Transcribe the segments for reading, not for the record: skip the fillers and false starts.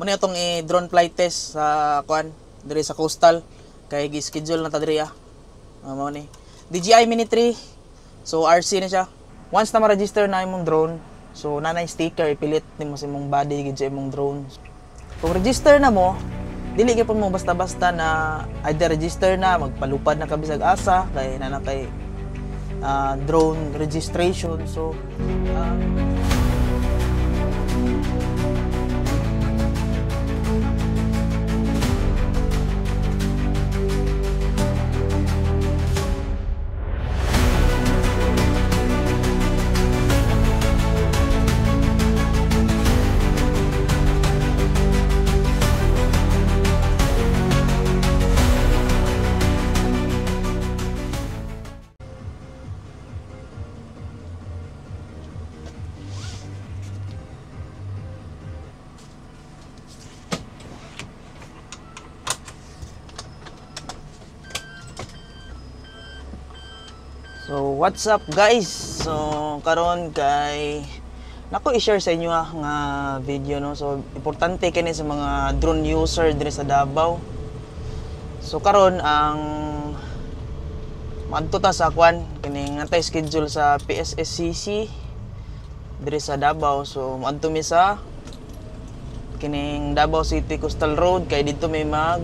Muna itong i-drone flight test sa kuan diri sa coastal kay gi-schedule na ta diri mo ni DJI Mini 3. So RC na siya. Once na ma-register na imong drone, so nanay sticker ipilit nimo sa imong body gid sa imong drone. Kung register na mo, dili gyud mo basta-basta na either register na magpalupad na ka bisag asa kay nana kay drone registration. So So what's up guys? So karon kay nako i-share sa inyo nga video no. So importante kini sa mga drone user diri sa Davao. So karon ang maadto ta sa kwan kini ngantay schedule sa PSSCC diri sa Davao. So maadto mi sa kining Davao City Coastal Road kay dito may mag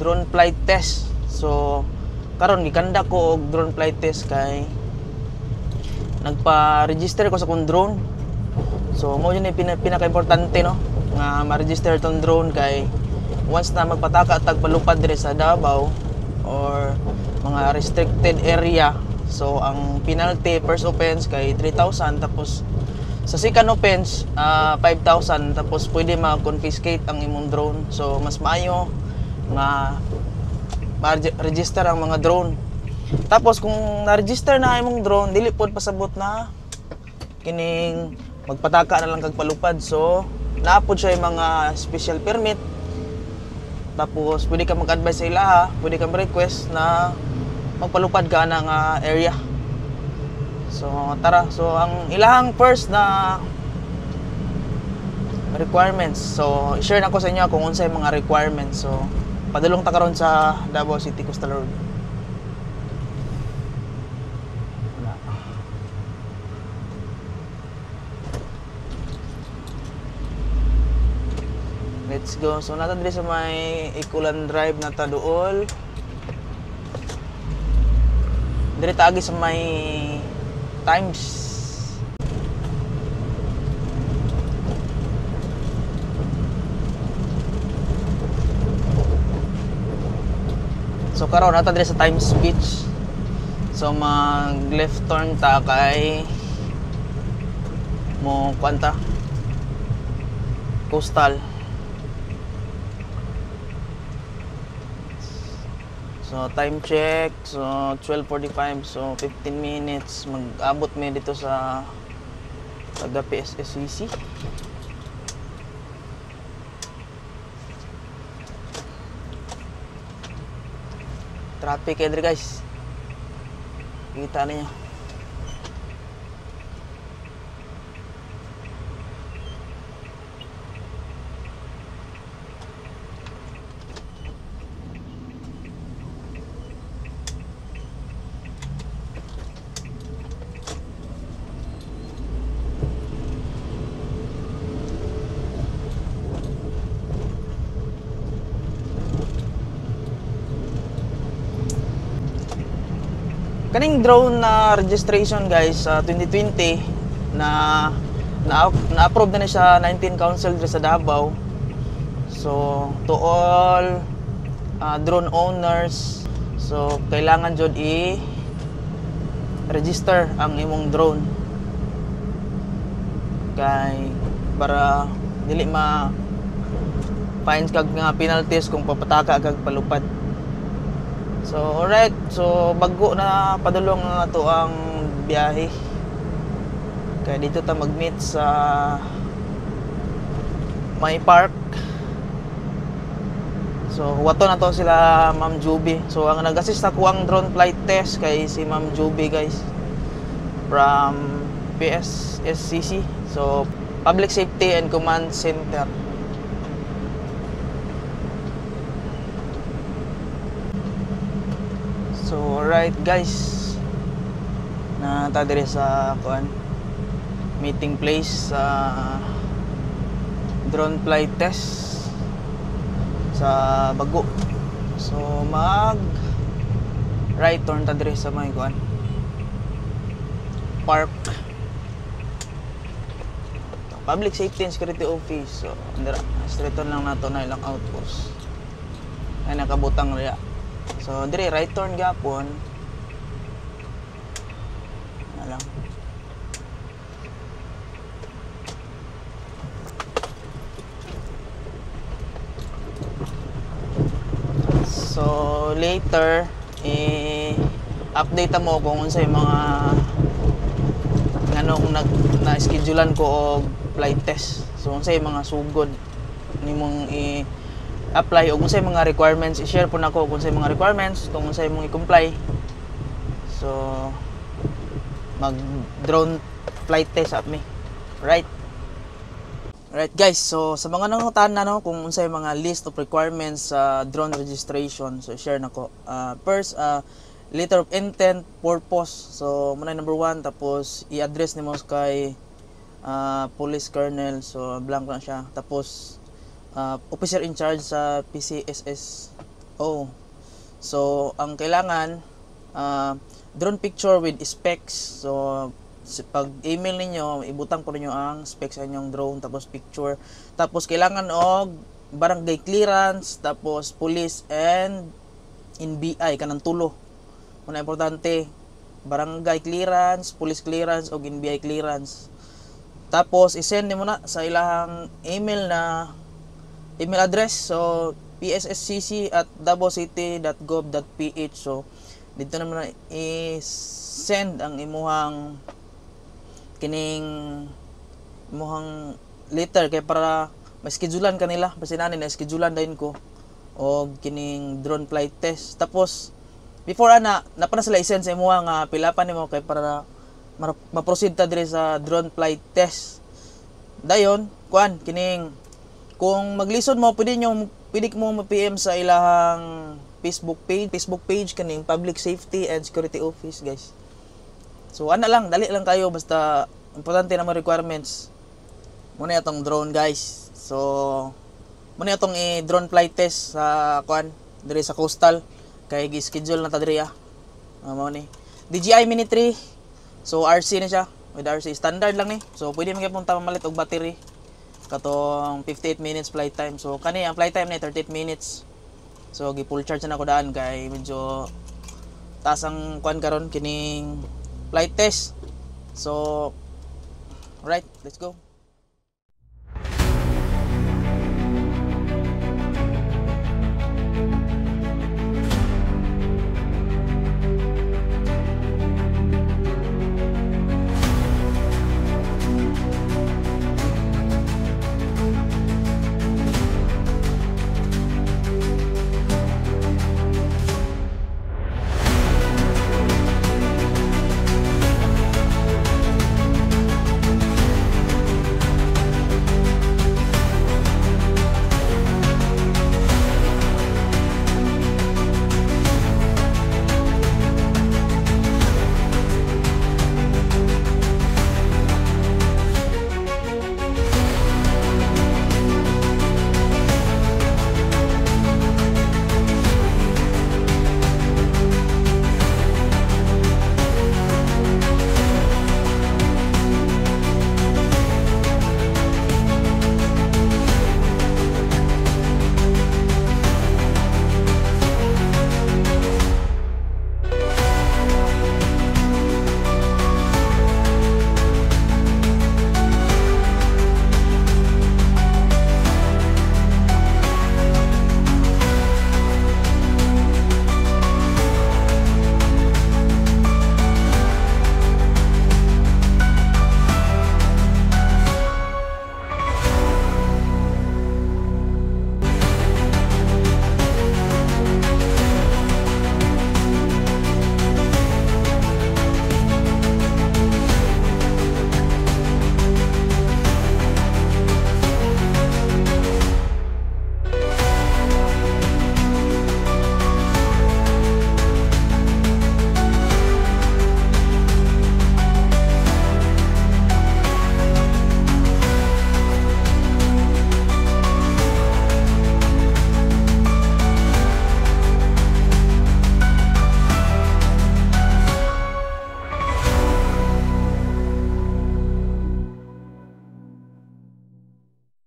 drone flight test. So karon gikanda ko og drone flight test kay nagpa-register ko sa kong drone. So mo yun pinaka-importante no nga ma-register tong drone kay once na magpataka at tagpalupad diri sa Davao or mga restricted area, so ang penalty first offense kay 3,000 tapos sa second offense 5,000 tapos pwede ma-confiscate ang imong drone. So mas maayo nga ma-register ang mga drone. Tapos kung na-register na imong drone, dili pod pasabot na kining magpataka na lang kag palupad. So naapod siya yung mga special permit. Tapos pwede ka mag-advise sa ilaha, pwede ka ma-request na magpalupad ka na nga area. So tara, so ang ilahang first na requirements. So i-share na ko sa inyo kung unsay mga requirements. So padulong ta karon sa Davao City Coastal Road. Let's go. So nata diri sa may Ikulan Drive na ta duol. Diri ta agi sa may Times. So karon nata diri sa Times Beach. So mag left turn ta kay mo kwanta coastal. So time check, so 12:45, so 15 minutes mag-abot mi dito sa taga PSSCC. Traffic ya guys, kita niyo. Kaning drone na registration guys sa 2020 na-approve na siya 19 council sa Davao. So to all drone owners, so kailangan jud i-register ang imong drone kay para dili ma fines kag nga penalties kung papataka kag palupad. So alright, so bago na padulong na to ang biyahe. Kaya dito ta mag-meet sa may park. So wato na to sila Ma'am Juby. So ang nag-assist ako ang drone flight test kay si Ma'am Juby guys from PSSCC. So Public Safety and Command Center. So right guys, na ta dire sa kuan meeting place sa drone flight test sa Bago. So mag right turn ta dire sa may kuan park, Public Safety and Security Office. So andira straight turn lang nato na ilang outpost ay nakabutang riya. So dire right turn gapon na lang. So later update mo kung unsay mga nganong na-schedulean ko og flight test. So unsay mga sugod nimong apply o unsay mga requirements i-share po nako kung unsay mga requirements kung unsay mong i-comply. So mag drone flight test at me. Right guys, so sa mga nangutan na no kung unsay mga list of requirements sa drone registration, so share nako. First, letter of intent, purpose. So muna number 1, tapos i-address nimo kay police colonel, so blank lang siya. Tapos officer in charge sa PCSSO. So ang kailangan drone picture with specs. So pag email ninyo, ibutang ko ninyo ang specs sa inyong drone, tapos picture. Tapos kailangan og barangay clearance, tapos police and NBI kanang tulo. Muna importante, barangay clearance, police clearance o NBI clearance. Tapos i-send nimo na sa ilahang email address. So psscc@davocity.gov.ph. So dito naman i-send ang imuhang letter kay para ma-schedulean kanila, basta nani na schedulean din ko og kining drone flight test. Tapos before na sila i-send sa imuha nga pilapan nimo kay para ma-proceed ta dire sa drone flight test. Dayon kuan kining kung maglisod mo pwede mo ma-PM sa ilahang Facebook page kaning Public Safety and Security Office guys. So ana lang, dali lang kayo, basta importante na mga requirements. Muna itong drone guys. So muna itong drone flight test sa kuan dire sa coastal kay gi-schedule na ta dire mao ni DJI Mini 3. So RC na siya, with RC standard lang ni. So pwede man gyapon ta mamalit og battery katong 58 minutes flight time. So kani ang flight time ni 38 minutes. So gi full charge na ko daan kay medyo taas ang kuan karon kining flight test. So right, let's go.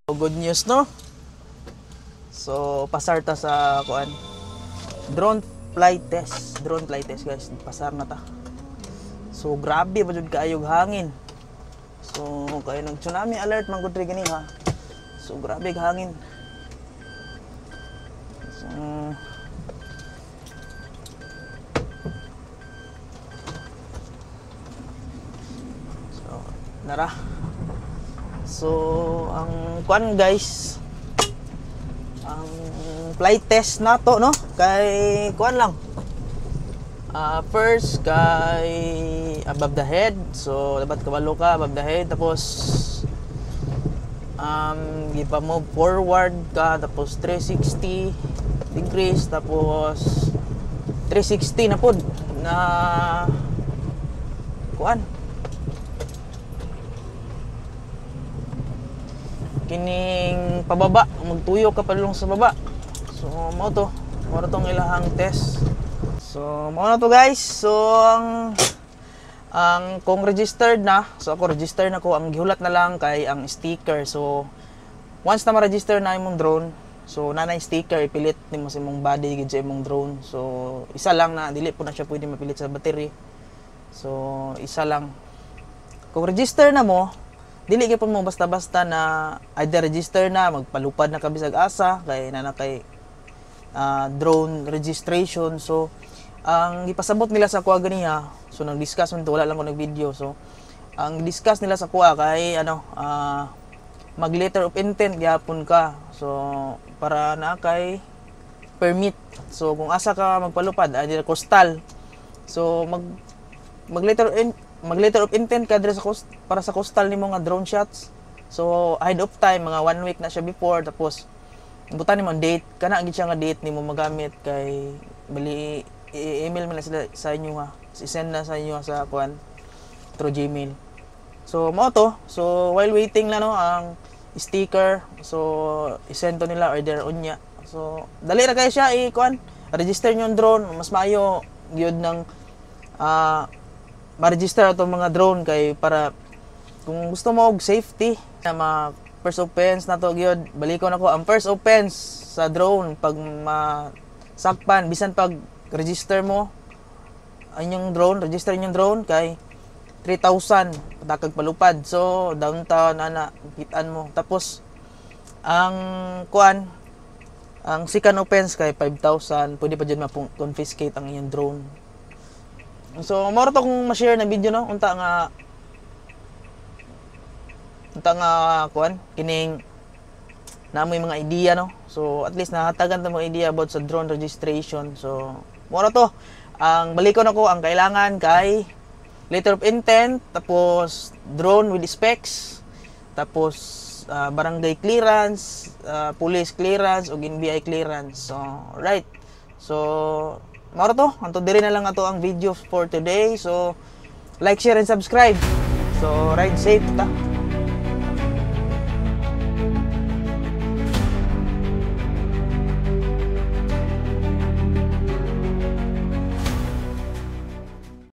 Good news, no? So pasar ta sa kuan. Drone flight test. Drone flight test, guys. Pasar na ta. So grabe ba jud kaayog hangin. So kay nag tsunami alert man gud gani ha. So grabe ang hangin. So nara. So ang kuan, guys, ang flight test nato, no, kay kuan lang. First kay above the head. So dapat kabalo ka above the head, tapos gipa-move forward ka, tapos 360 degrees, tapos 360 na pod na kuan kining pababa, magtuyo ka padulong sa baba. So mao tong ilahang test. So mao na to, guys. So ang kung registered na, so ako registered na ko, ang gihulat na lang kay ang sticker. So once na ma-register na imong drone, so nanay sticker ipilit nimo sa imong body gid sa imong drone. So isa lang na, dili po na siya pwede mapilit sa battery. So isa lang. Kung register na mo, dili gyud mo basta-basta na either register na, magpalupad na ka bisag asa kay nana kay drone registration. So ang ipasabot nila sa kuha ganiha, so nag-discuss man to, wala lang ko nag-video. So ang discuss nila sa kuha kay mag letter of intent gyapon ka. So para na kay permit. So kung asa ka magpalupad, either coastal, so mag letter of intent ka dire sa para sa coastal nimo nga drone shots. So ahead of time, mga 1 week na siya before, tapos ibutan nimo ang date, kana gid siya nga date nimo magamit kay bali i-email mo na sila sa inyo ha. I-send na sa inyo sa kuan through Gmail. So mao to. So while waiting lang, no, ang sticker, so i-send to nila order unya. So dali ra kay siya i-kuan, register nyo yung drone. Mas maayo gyud ng ma-register atong mga drone kay para kung gusto mo og safety na first offense na to gyud. Balikon ako, ang first offense sa drone pag masakpan, bisan pag register mo ang drone, register yung drone kay 3,000 patakag palupad. So downtown ana kitaan mo. Tapos ang kuan, ang second offense kay 5,000, pwede pa jud ma-confiscate ang inyong drone. So mao to kung ma-share na video, no, unta nga kuan kining namoy mga idea, no. So at least nahatagan ta mo idea about sa drone registration. So mura to. Ang balikon ako, ang kailangan kay letter of intent, tapos drone with specs, tapos barangay clearance, police clearance, o NBI clearance. So right. So mura to. Anto diri na lang ato ang video for today. So like, share and subscribe. So ride safe ta.